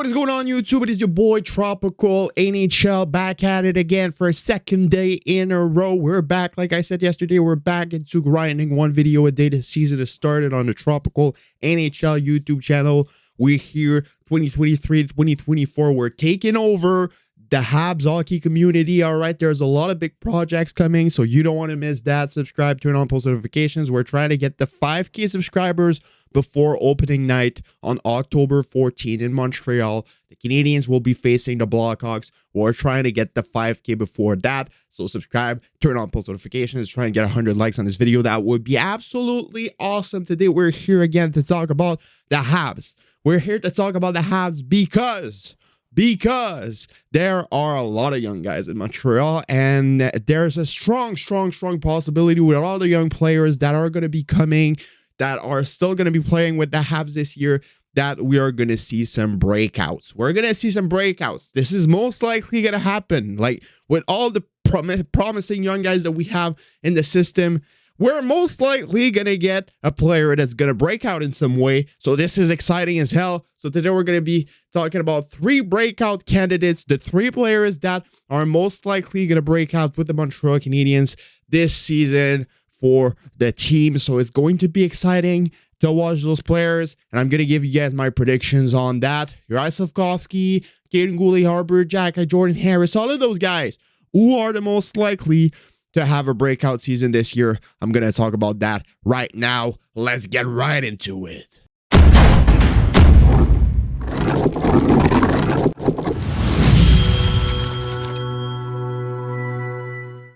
what is going on, YouTube? It is your boy Tropical NHL back at it again for a second day in a row. We're back. Like I said yesterday, we're back into grinding one video a day. The season has started on the Tropical NHL YouTube channel. We're here 2023, 2024. We're taking over the Habs hockey community. All right, there's a lot of big projects coming, so you don't want to miss that. Subscribe, turn on post notifications. We're trying to get the 5K subscribers before opening night on October 14 in Montreal. The Canadiens will be facing the Blackhawks. We're trying to get the 5K before that. So subscribe, turn on post notifications, try and get 100 likes on this video. That would be absolutely awesome. Today we're here again to talk about the Habs. We're here to talk about the Habs because there are a lot of young guys in Montreal, and there's a strong possibility with all the young players that are going to be coming, that are still going to be playing with the Habs this year, that we are going to see some breakouts. We're going to see some breakouts. This is most likely going to happen. Like, with all the promising young guys that we have in the system, we're most likely going to get a player that's going to break out in some way. So this is exciting as hell. So today we're going to be talking about 3 breakout candidates, the 3 players that are most likely going to break out with the Montreal Canadiens this season for the team. So it's going to be exciting to watch those players, and I'm going to give you guys my predictions on that. Juraj Slafkovsky, Kaden Goulet, Harbour, Jack, Jordan Harris, all of those guys who are the most likely to have a breakout season this year. I'm going to talk about that right now. Let's get right into it.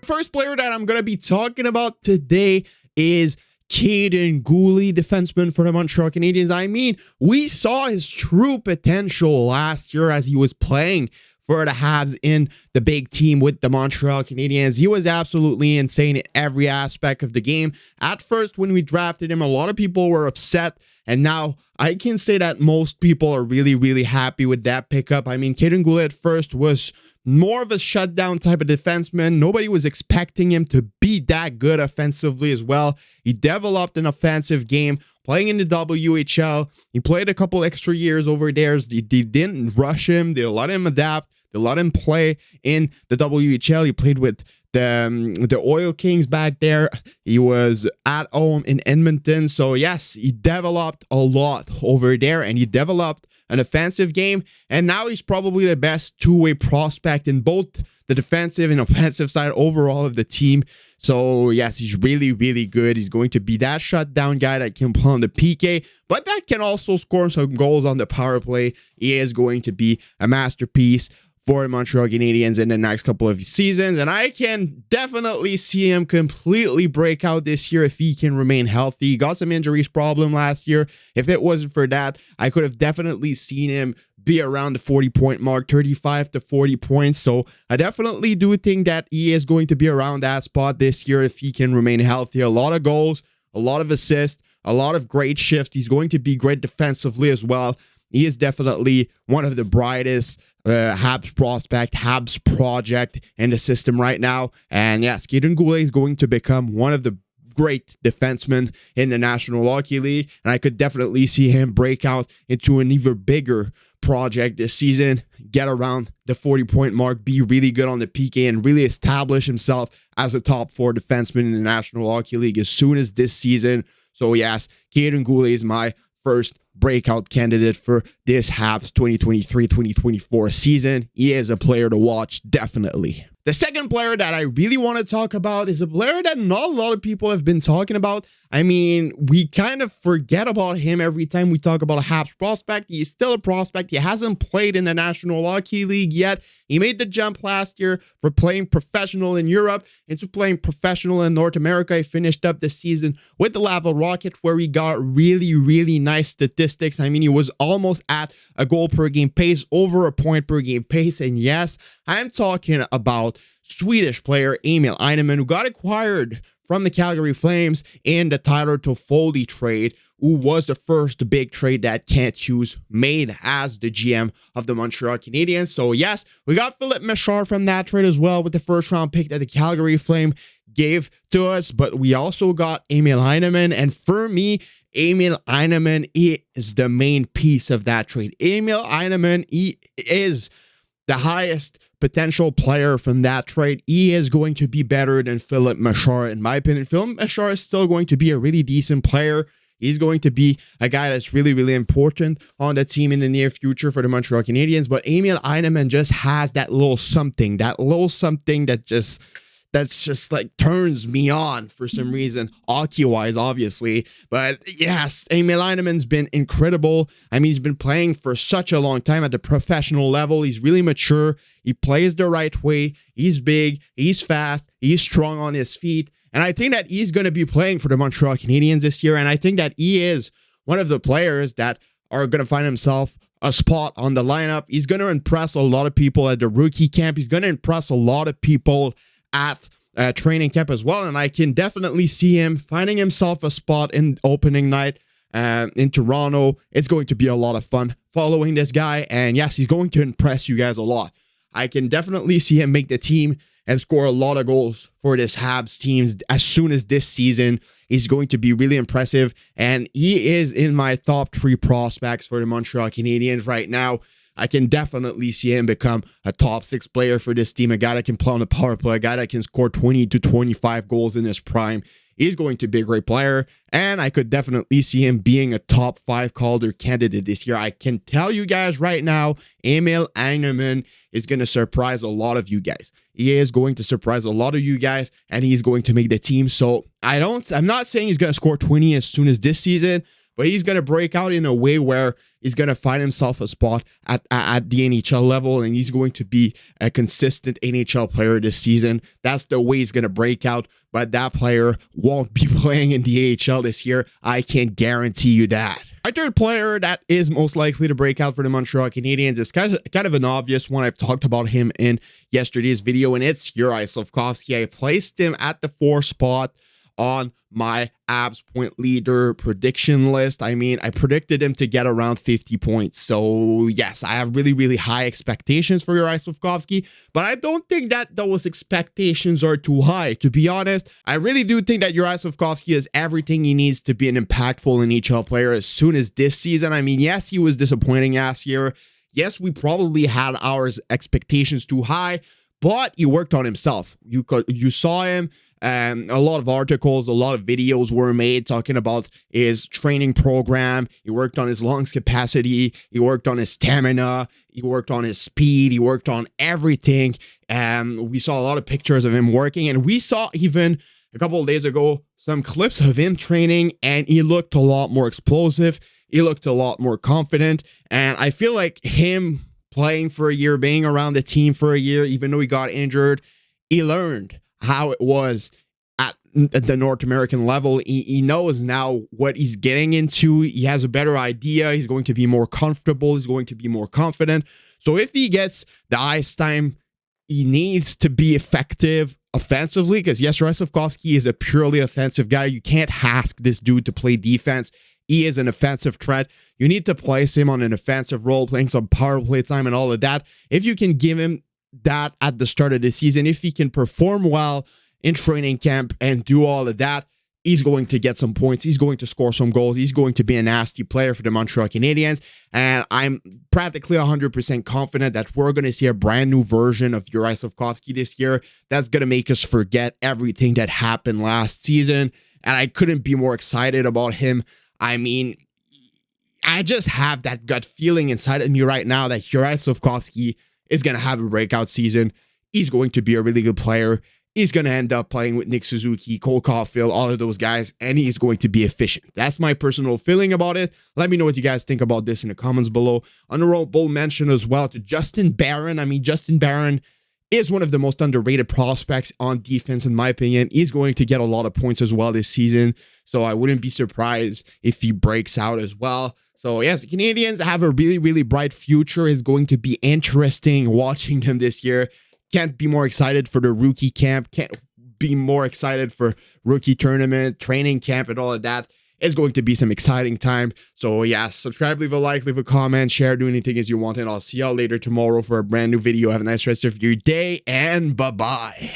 First player that I'm going to be talking about today is Kaden Goulet, defenseman for the Montreal Canadiens. I mean, we saw his true potential last year as he was playing for the Habs in the big team with the Montreal Canadiens. He was absolutely insane in every aspect of the game. At first, when we drafted him, a lot of people were upset, and now I can say that most people are really happy with that pickup. I mean, Kaden Goulet at first was more of a shutdown type of defenseman. Nobody was expecting him to be that good offensively as well. He developed an offensive game playing in the WHL. He played a couple extra years over there. They didn't rush him. They let him adapt. They let him play in the WHL. He played with the Oil Kings back there. He was at home in Edmonton. So yes, he developed a lot over there, and he developed an offensive game, and now he's probably the best two-way prospect in both the defensive and offensive side overall of the team. So yes, he's really good. He's going to be that shutdown guy that can play on the PK, but that can also score some goals on the power play. He is going to be a masterpiece for the Montreal Canadiens in the next couple of seasons, and I can definitely see him completely break out this year if he can remain healthy. He got some injuries problem last year. If it wasn't for that, I could have definitely seen him be around the 40-point mark, 35 to 40 points. So I definitely do think that he is going to be around that spot this year if he can remain healthy. A lot of goals, a lot of assists, a lot of great shifts. He's going to be great defensively as well. He is definitely one of the brightest Habs prospect, Habs project in the system right now. And yes, Kaden Goulet is going to become one of the great defensemen in the National Hockey League. And I could definitely see him break out into an even bigger project this season, get around the 40-point mark, be really good on the PK, and really establish himself as a top 4 defenseman in the National Hockey League as soon as this season. So yes, Kaden Goulet is my first breakout candidate for this Habs 2023-2024 season. He is a player to watch, definitely. The second player that I really want to talk about is a player that not a lot of people have been talking about. I mean, we kind of forget about him every time we talk about a Habs prospect. He's still a prospect. He hasn't played in the National Hockey League yet. He made the jump last year for playing professional in Europe into playing professional in North America. He finished up the season with the Laval Rocket, where he got really nice statistics. I mean, he was almost at a goal per game pace, over a point per game pace. And yes, I'm talking about Swedish player Emil Heinemann, who got acquired from the Calgary Flames in the Tyler Toffoli trade, who was the first big trade that Kent Hughes made as the GM of the Montreal Canadiens. So yes, we got Philippe Mechard from that trade as well with the first round pick that the Calgary Flame gave to us, but we also got Emil Heinemann, and for me, Emil Heinemann is the main piece of that trade. Emil Heinemann is the highest potential player from that trade. He is going to be better than Philippe Machard, in my opinion. Philippe Machard is still going to be a really decent player. He's going to be a guy that's really, really important on the team in the near future for the Montreal Canadiens. But Emil Heinemann just has that little something that just like turns me on for some reason, hockey-wise, obviously. But yes, Emil Heinemann's been incredible. I mean, he's been playing for such a long time at the professional level. He's really mature. He plays the right way. He's big. He's fast. He's strong on his feet. And I think that he's going to be playing for the Montreal Canadiens this year. And I think that he is one of the players that are going to find himself a spot on the lineup. He's going to impress a lot of people at the rookie camp. He's going to impress a lot of people at training camp as well. And I can definitely see him finding himself a spot in opening night in Toronto. It's going to be a lot of fun following this guy. And yes, he's going to impress you guys a lot. I can definitely see him make the team and score a lot of goals for this Habs team as soon as this season. He's going to be really impressive, and he is in my top 3 prospects for the Montreal Canadiens right now. I can definitely see him become a top 6 player for this team, a guy that can play on the power play, a guy that can score 20 to 25 goals in his prime. He's going to be a great player, and I could definitely see him being a top 5 Calder candidate this year. I can tell you guys right now, Emil Heinemann is going to surprise a lot of you guys. He is going to surprise a lot of you guys, and he's going to make the team. So I'm not saying he's going to score 20 as soon as this season, but he's going to break out in a way where he's going to find himself a spot at the NHL level, and he's going to be a consistent NHL player this season. That's the way he's going to break out, but that player won't be playing in the AHL this year. I can guarantee you that. My third player that is most likely to break out for the Montreal Canadiens is kind of an obvious one. I've talked about him in yesterday's video, and it's Juraj Slafkovsky. I placed him at the 4 spot on my Habs point leader prediction list. I mean, I predicted him to get around 50 points. So yes, I have really, really high expectations for Juraj Slafkovsky, but I don't think that those expectations are too high. To be honest, I really do think that Juraj Slafkovsky has everything he needs to be an impactful NHL player as soon as this season. I mean, yes, he was disappointing last year. Yes, we probably had our expectations too high, but he worked on himself. You saw him. A lot of articles, a lot of videos were made talking about his training program. He worked on his lungs capacity. He worked on his stamina. He worked on his speed. He worked on everything. We saw a lot of pictures of him working, and we saw even a couple of days ago some clips of him training, and he looked a lot more explosive. He looked a lot more confident, and I feel like him playing for a year, being around the team for a year, even though he got injured, he learned how it was at the North American level. He knows now what he's getting into. He has a better idea. He's going to be more comfortable. He's going to be more confident. So if he gets the ice time, he needs to be effective offensively, because yes, Juraj Slafkovsky is a purely offensive guy. You can't ask this dude to play defense. He is an offensive threat. You need to place him on an offensive role, playing some power play time and all of that. If you can give him that at the start of the season, if he can perform well in training camp and do all of that, he's going to get some points. He's going to score some goals. He's going to be a nasty player for the Montreal Canadiens. And I'm practically 100% confident that we're going to see a brand new version of Juraj Slafkovsky this year. That's going to make us forget everything that happened last season. And I couldn't be more excited about him. I mean, I just have that gut feeling inside of me right now that Juraj Slafkovsky is going to have a breakout season. He's going to be a really good player. He's going to end up playing with Nick Suzuki, Cole Caulfield, all of those guys, and he's going to be efficient. That's my personal feeling about it. Let me know what you guys think about this in the comments below. Honorable mention as well to Justin Barron. I mean, Justin Barron is one of the most underrated prospects on defense, in my opinion. He's going to get a lot of points as well this season, so I wouldn't be surprised if he breaks out as well. So yes, the Canadiens have a really, really bright future. It's going to be interesting watching them this year. Can't be more excited for the rookie camp. Can't be more excited for rookie tournament, training camp, and all of that. It's going to be some exciting time. So yeah, subscribe, leave a like, leave a comment, share, do anything as you want. And I'll see y'all later tomorrow for a brand new video. Have a nice rest of your day, and bye-bye.